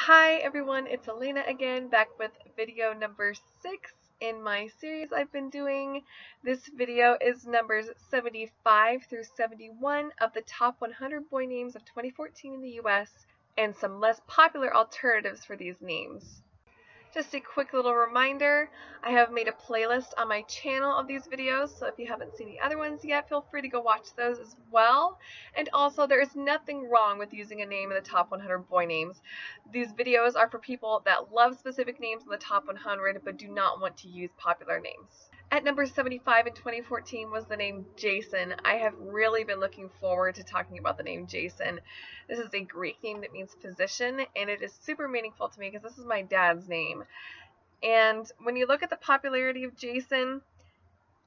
Hi everyone, it's Elena again, back with video number 6 in my series I've been doing. This video is numbers 75 through 71 of the top 100 boy names of 2014 in the US and some less popular alternatives for these names. Just a quick little reminder, I have made a playlist on my channel of these videos, so if you haven't seen the other ones yet, feel free to go watch those as well. And also, there is nothing wrong with using a name in the top 100 boy names. These videos are for people that love specific names in the top 100 but do not want to use popular names. At number 75 in 2014 was the name Jason. I have really been looking forward to talking about the name Jason. This is a Greek name that means physician, and it is super meaningful to me because this is my dad's name. And when you look at the popularity of Jason,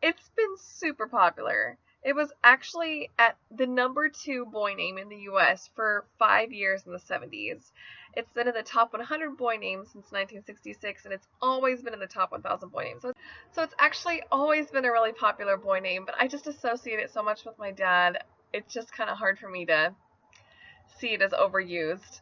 it's been super popular. It was actually at the number 2 boy name in the US for 5 years in the 70s. It's been in the top 100 boy names since 1966, and it's always been in the top 1,000 boy names. So it's actually always been a really popular boy name, but I just associate it so much with my dad, it's just kind of hard for me to see it as overused.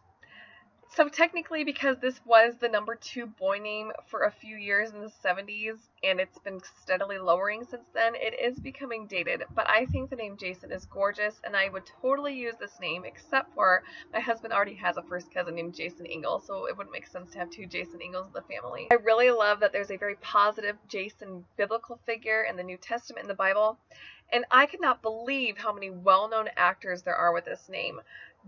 So technically, because this was the number 2 boy name for a few years in the 70s, and it's been steadily lowering since then, it is becoming dated. But I think the name Jason is gorgeous, and I would totally use this name, except for my husband already has a first cousin named Jason Ingle, so it wouldn't make sense to have 2 Jason Ingles in the family. I really love that there's a very positive Jason biblical figure in the New Testament in the Bible, and I could not believe how many well-known actors there are with this name.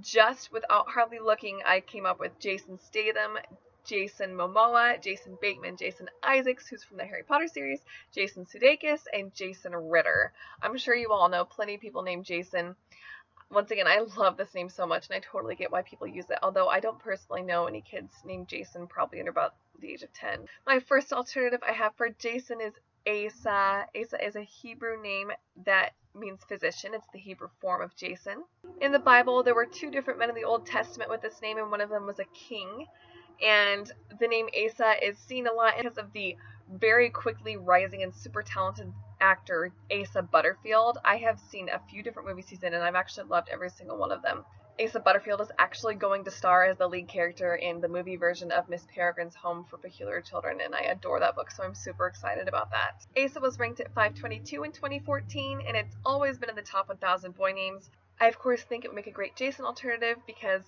Just without hardly looking, I came up with Jason Statham, Jason Momoa, Jason Bateman, Jason Isaacs, who's from the Harry Potter series, Jason Sudeikis, and Jason Ritter. I'm sure you all know plenty of people named Jason. Once again, I love this name so much, and I totally get why people use it, although I don't personally know any kids named Jason, probably under about the age of 10. My first alternative I have for Jason is Asa. Asa is a Hebrew name that means physician. It's the Hebrew form of Jason. In the Bible, there were 2 different men in the Old Testament with this name, and one of them was a king. And the name Asa is seen a lot because of the very quickly rising and super talented actor Asa Butterfield. I have seen a few different movies he's in, and I've actually loved every single one of them. Asa Butterfield is actually going to star as the lead character in the movie version of Miss Peregrine's Home for Peculiar Children, and I adore that book, so I'm super excited about that. Asa was ranked at 522 in 2014, and it's always been in the top 1,000 boy names. I, of course, think it would make a great Jason alternative because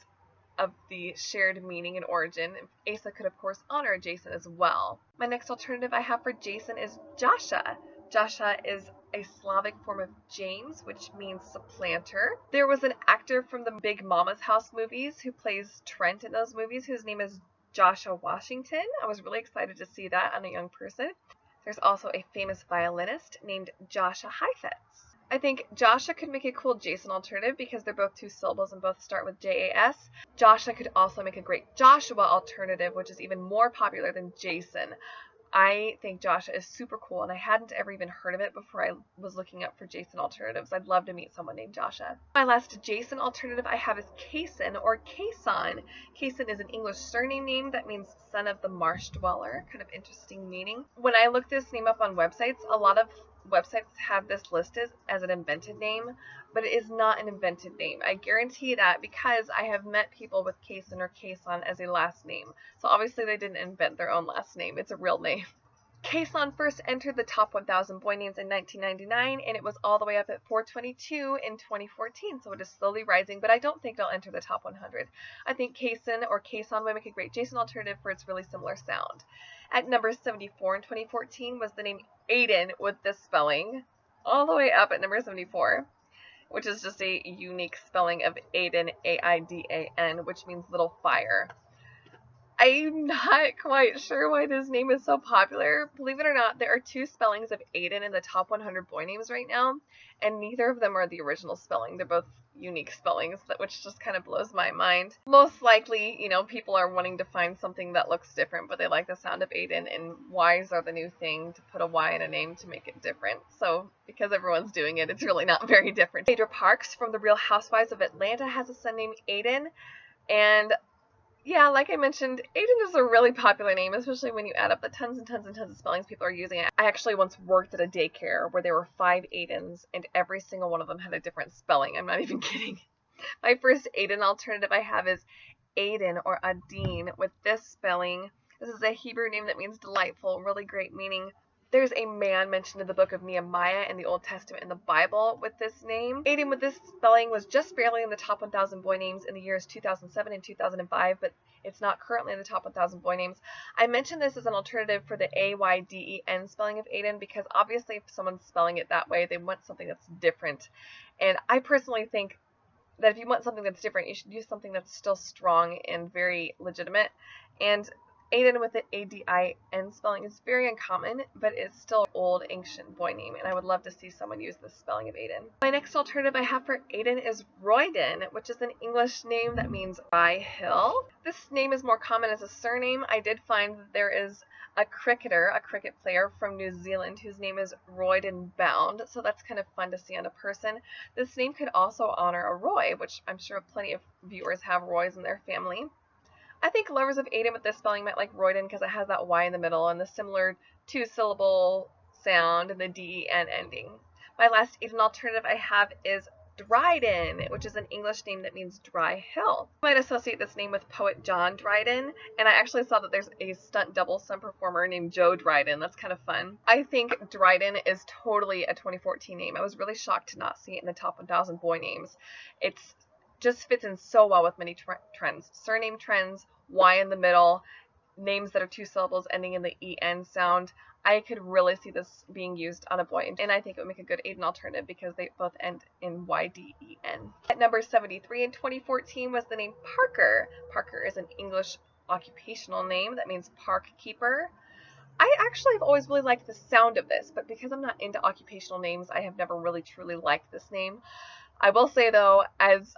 of the shared meaning and origin. Asa could, of course, honor Jason as well. My next alternative I have for Jason is Jasha. Jasha is a Slavic form of James, which means supplanter. There was an actor from the Big Mama's House movies who plays Trent in those movies, whose name is Joshua Washington. I was really excited to see that on a young person. There's also a famous violinist named Jascha Heifetz. I think Jascha could make a cool Jason alternative because they're both 2 syllables and both start with J-A-S. Jascha could also make a great Joshua alternative, which is even more popular than Jason. I think Jascha is super cool, and I hadn't ever even heard of it before I was looking up for Jason alternatives. I'd love to meet someone named Jascha. My last Jason alternative I have is Kason or Kason. Kason is an English surname name that means son of the marsh dweller. Kind of interesting meaning. When I look this name up on websites, a lot of websites have this listed as an invented name, but it is not an invented name. I guarantee that because I have met people with Kason or Kason as a last name. So obviously they didn't invent their own last name. It's a real name. Kason first entered the top 1,000 boy names in 1999, and it was all the way up at 422 in 2014, so it is slowly rising, but I don't think it'll enter the top 100. I think Kason or Kason would make a great Jason alternative for its really similar sound. At number 74 in 2014 was the name Aiden with this spelling, all the way up at number 74, which is just a unique spelling of Aiden, A-I-D-A-N, which means little fire. I'm not quite sure why this name is so popular. Believe it or not, there are 2 spellings of Aiden in the top 100 boy names right now, and neither of them are the original spelling. They're both unique spellings, which just kind of blows my mind. Most likely, people are wanting to find something that looks different, but they like the sound of Aiden, and Y's are the new thing, to put a Y in a name to make it different. So, because everyone's doing it, it's really not very different. Phaedra Parks from The Real Housewives of Atlanta has a son named Aiden, and yeah, like I mentioned, Aiden is a really popular name, especially when you add up the tons and tons and tons of spellings people are using. I actually once worked at a daycare where there were 5 Aidens, and every single one of them had a different spelling. I'm not even kidding. My first Aiden alternative I have is Aiden or Adin with this spelling. This is a Hebrew name that means delightful, really great meaning. There's a man mentioned in the book of Nehemiah in the Old Testament in the Bible with this name. Aiden with this spelling was just barely in the top 1,000 boy names in the years 2007 and 2005, but it's not currently in the top 1,000 boy names. I mentioned this as an alternative for the Ayden spelling of Aiden because obviously if someone's spelling it that way, they want something that's different. And I personally think that if you want something that's different, you should use something that's still strong and very legitimate. And Aiden with the Adin spelling is very uncommon, but it's still an old ancient boy name, and I would love to see someone use this spelling of Aiden. My next alternative I have for Aiden is Royden, which is an English name that means dry hill. This name is more common as a surname. I did find that there is a cricketer, a cricket player from New Zealand whose name is Royden Bound, so that's kind of fun to see on a person. This name could also honor a Roy, which I'm sure plenty of viewers have Roys in their family. I think lovers of Aiden with this spelling might like Royden because it has that Y in the middle and the similar two-syllable sound and the D-E-N ending. My last Aiden alternative I have is Dryden, which is an English name that means dry hill. You might associate this name with poet John Dryden, and I actually saw that there's a stunt double stunt performer named Joe Dryden. That's kind of fun. I think Dryden is totally a 2014 name. I was really shocked to not see it in the top 1,000 boy names. It's just fits in so well with many trends. Surname trends, Y in the middle, names that are two syllables ending in the E-N sound. I could really see this being used on a boy, and I think it would make a good Aiden alternative because they both end in Y-D-E-N. At number 73 in 2014 was the name Parker. Parker is an English occupational name that means park keeper. I actually have always really liked the sound of this, but because I'm not into occupational names, I have never really truly liked this name. I will say though, as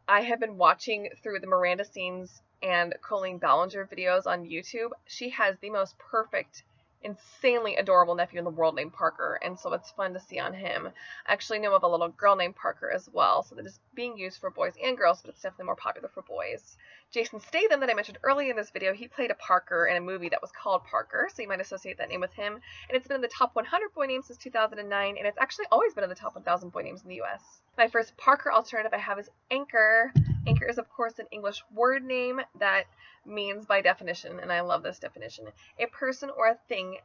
I have been watching through the Miranda Scenes and Colleen Ballinger videos on YouTube, she has the most perfect, insanely adorable nephew in the world named Parker, and so it's fun to see on him. I actually know of a little girl named Parker as well, so that is being used for boys and girls, but it's definitely more popular for boys. Jason Statham, that I mentioned earlier in this video, he played a Parker in a movie that was called Parker, so you might associate that name with him, and it's been in the top 100 boy names since 2009, and it's actually always been in the top 1,000 boy names in the US. My first Parker alternative I have is Anchor. Anchor is, of course, an English word name that means, by definition, and I love this definition, a person or a thing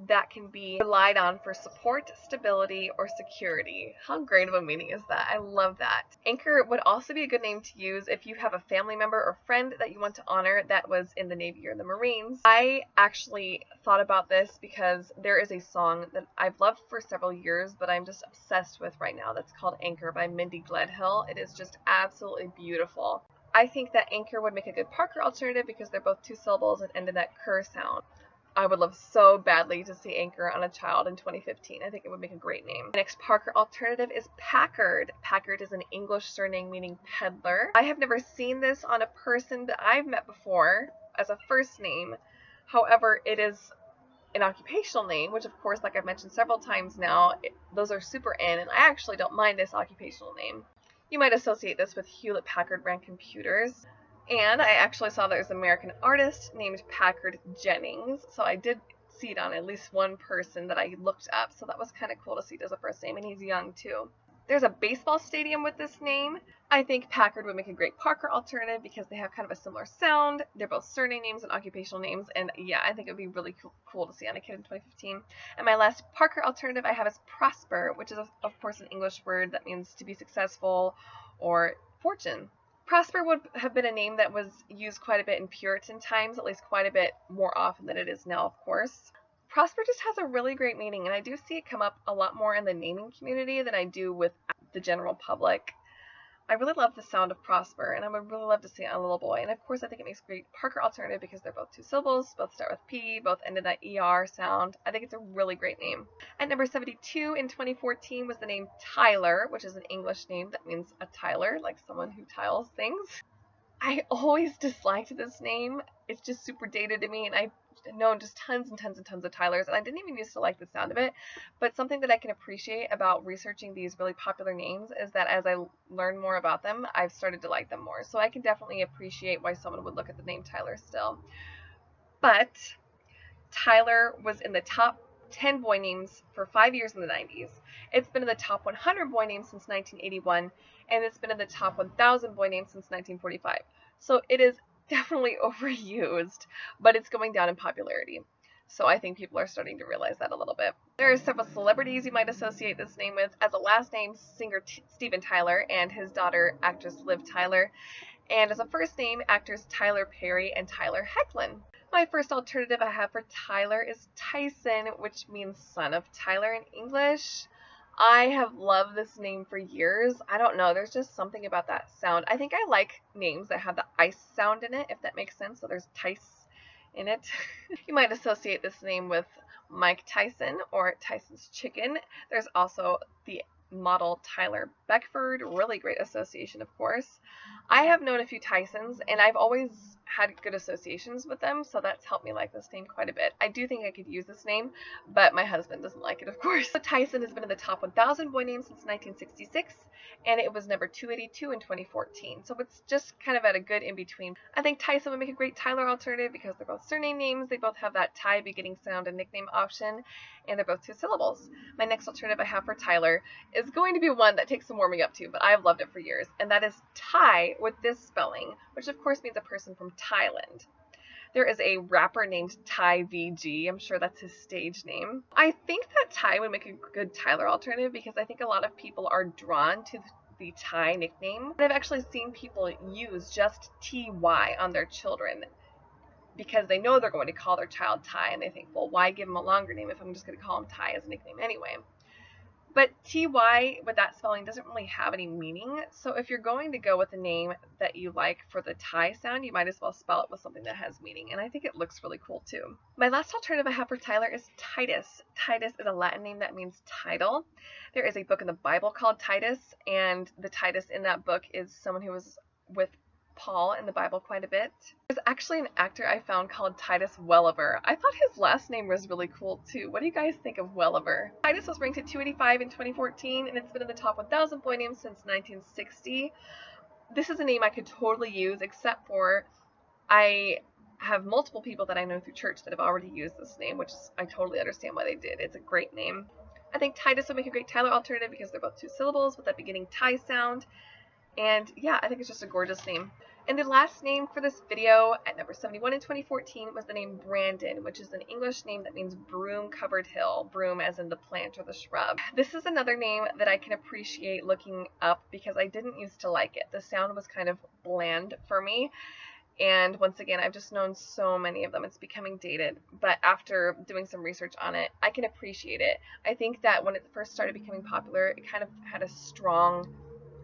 that can be relied on for support, stability, or security. How great of a meaning is that? I love that. Anchor would also be a good name to use if you have a family member or friend that you want to honor that was in the Navy or the Marines. I actually thought about this because there is a song that I've loved for several years, but I'm just obsessed with right now that's called Anchor by Mindy Gledhill. It is just absolutely beautiful. I think that Anchor would make a good Parker alternative because they're both two syllables and end in that cur sound. I would love so badly to see Anchor on a child in 2015. I think it would make a great name. The next Parker alternative is Packard. Packard is an English surname meaning peddler. I have never seen this on a person that I've met before as a first name. However, it is an occupational name, which of course, like I've mentioned several times now, those are super in, and I actually don't mind this occupational name. You might associate this with Hewlett-Packard brand computers. And I actually saw there's an American artist named Packard Jennings, so I did see it on at least one person that I looked up, so that was kind of cool to see it as a first name, and he's young too. There's a baseball stadium with this name. I think Packard would make a great Parker alternative because they have kind of a similar sound. They're both surname names and occupational names, and yeah, I think it would be really cool to see on a kid in 2015. And my last Parker alternative I have is Prosper, which is of course an English word that means to be successful or fortune. Prosper would have been a name that was used quite a bit in Puritan times, at least quite a bit more often than it is now, of course. Prosper just has a really great meaning, and I do see it come up a lot more in the naming community than I do with the general public. I really love the sound of Prosper, and I would really love to see it on a little boy. And of course, I think it makes a great Parker alternative because they're both two syllables, both start with P, both end in that ER sound. I think it's a really great name. At number 72 in 2014 was the name Tyler, which is an English name that means a tiler, like someone who tiles things. I always disliked this name. It's just super dated to me, and I've known just tons and tons and tons of Tylers, and I didn't even used to like the sound of it. But something that I can appreciate about researching these really popular names is that as I learn more about them, I've started to like them more. So I can definitely appreciate why someone would look at the name Tyler still. But Tyler was in the top 10 boy names for 5 years in the 90s. It's been in the top 100 boy names since 1981, and it's been in the top 1,000 boy names since 1945. So it is definitely overused, but it's going down in popularity. So I think people are starting to realize that a little bit. There are several celebrities you might associate this name with. As a last name, singer Steven Tyler and his daughter, actress Liv Tyler. And as a first name, actors Tyler Perry and Tyler Hoechlin. My first alternative I have for Tyler is Tyson, which means son of Tyler in English. I have loved this name for years. I don't know, there's just something about that sound. I think I like names that have the ice sound in it, if that makes sense. So there's Tice in it. You might associate this name with Mike Tyson or Tyson's Chicken. There's also the model Tyler Beckford, really great association, of course. I have known a few Tysons, and I've always had good associations with them, so that's helped me like this name quite a bit. I do think I could use this name, but my husband doesn't like it, of course. So Tyson has been in the top 1,000 boy names since 1966, and it was number 282 in 2014, so it's just kind of at a good in-between. I think Tyson would make a great Tyler alternative because they're both surname names, they both have that Ty beginning sound and nickname option, and they're both 2 syllables. My next alternative I have for Tyler is going to be one that takes some warming up to, but I've loved it for years, and that is Ty with this spelling, which of course means a person from Thailand. There is a rapper named Ty VG. I'm sure that's his stage name. I think that Ty would make a good Tyler alternative because I think a lot of people are drawn to the Ty nickname. And I've actually seen people use just TY on their children because they know they're going to call their child Ty, and they think, well, why give him a longer name if I'm just going to call him Ty as a nickname anyway? But TY with that spelling doesn't really have any meaning, so if you're going to go with a name that you like for the Ty sound, you might as well spell it with something that has meaning, and I think it looks really cool too. My last alternative I have for Tyler is Titus. Titus is a Latin name that means title. There is a book in the Bible called Titus, and the Titus in that book is someone who was with Paul in the Bible quite a bit. There's actually an actor I found called Titus Welliver. I thought his last name was really cool too. What do you guys think of Welliver? Titus was ranked at 285 in 2014, and it's been in the top 1,000 boy names since 1960. This is a name I could totally use, except for I have multiple people that I know through church that have already used this name, which is, I totally understand why they did. It's a great name. I think Titus would make a great Tyler alternative because they're both 2 syllables with that beginning Ty sound. And yeah, I think it's just a gorgeous name. And the last name for this video at number 71 in 2014 was the name Brandon, which is an English name that means broom-covered hill. Broom as in the plant or the shrub. This is another name that I can appreciate looking up because I didn't used to like it. The sound was kind of bland for me. And once again, I've just known so many of them. It's becoming dated. But after doing some research on it, I can appreciate it. I think that when it first started becoming popular, it kind of had a strong,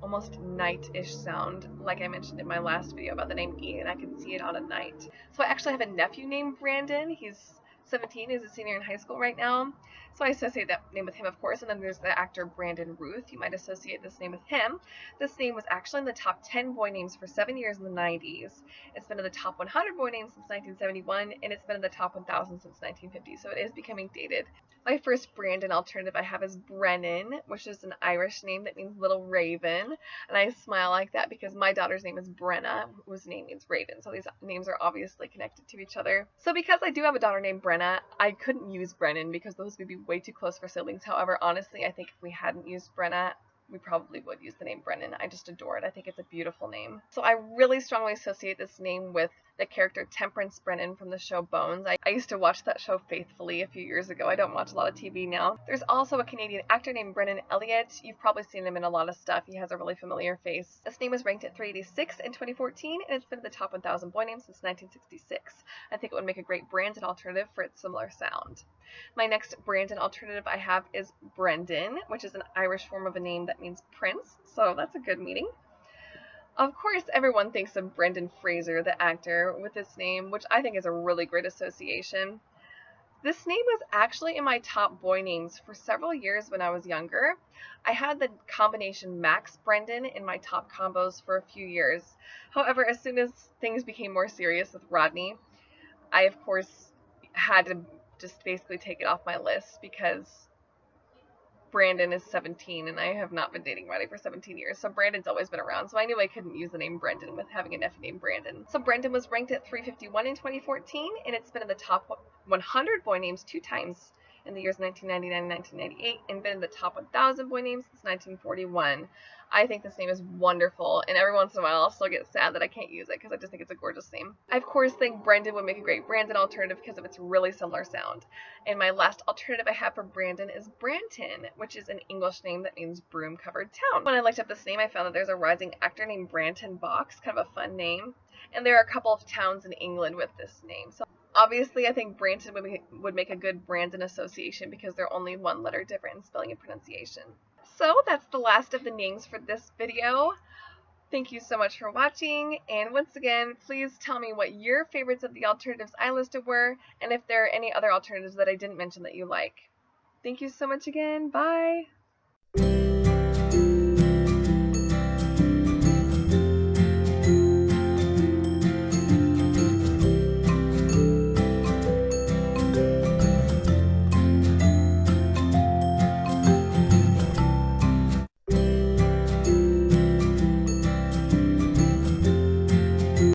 almost knight-ish sound, like I mentioned in my last video about the name Aiden. I could see it on a knight. So I actually have a nephew named Brandon. He's 17, he's a senior in high school right now. So I associate that name with him, of course. And then there's the actor Brandon Ruth. You might associate this name with him. This name was actually in the top 10 boy names for 7 years in the 90s. It's been in the top 100 boy names since 1971, and it's been in the top 1,000 since 1950. So it is becoming dated. My first Brandon alternative I have is Brennan, which is an Irish name that means little raven. And I smile like that because my daughter's name is Brenna, whose name means raven. So these names are obviously connected to each other. So because I do have a daughter named Brenna, I couldn't use Brennan because those would be way too close for siblings. However, honestly, I think if we hadn't used Brenna, we probably would use the name Brennan. I just adore it. I think it's a beautiful name. So I really strongly associate this name with the character Temperance Brennan from the show Bones. I used to watch that show faithfully a few years ago. I don't watch a lot of TV now. There's also a Canadian actor named Brennan Elliott. You've probably seen him in a lot of stuff. He has a really familiar face. This name was ranked at 386 in 2014, and it's been in the top 1,000 boy names since 1966. I think it would make a great Brandon alternative for its similar sound. My next Brandon alternative I have is Brendan, which is an Irish form of a name that means prince, so that's a good meaning. Of course, everyone thinks of Brendan Fraser, the actor, with this name, which I think is a really great association. This name was actually in my top boy names for several years when I was younger. I had the combination Max Brendan in my top combos for a few years. However, as soon as things became more serious with Rodney, I, of course, had to just basically take it off my list because Brandon is 17 and I have not been dating Rodney for 17 years, so Brandon's always been around, so I knew I couldn't use the name Brendan with having a nephew named Brandon. So Brendan was ranked at 351 in 2014, and it's been in the top 100 boy names 2 times in the years 1999 and 1998, and been in the top 1,000 boy names since 1941. I think this name is wonderful, and every once in a while I'll still get sad that I can't use it because I just think it's a gorgeous name. I of course think Brendan would make a great Brandon alternative because of its really similar sound. And my last alternative I have for Brandon is Branton, which is an English name that means broom-covered town. When I looked up this name, I found that there's a rising actor named Branton Box, kind of a fun name, and there are a couple of towns in England with this name. So obviously, I think Branton would make a good Brandon association because they're only one letter different in spelling and pronunciation. So that's the last of the names for this video. Thank you so much for watching, and once again, please tell me what your favorites of the alternatives I listed were, and if there are any other alternatives that I didn't mention that you like. Thank you so much again. Bye!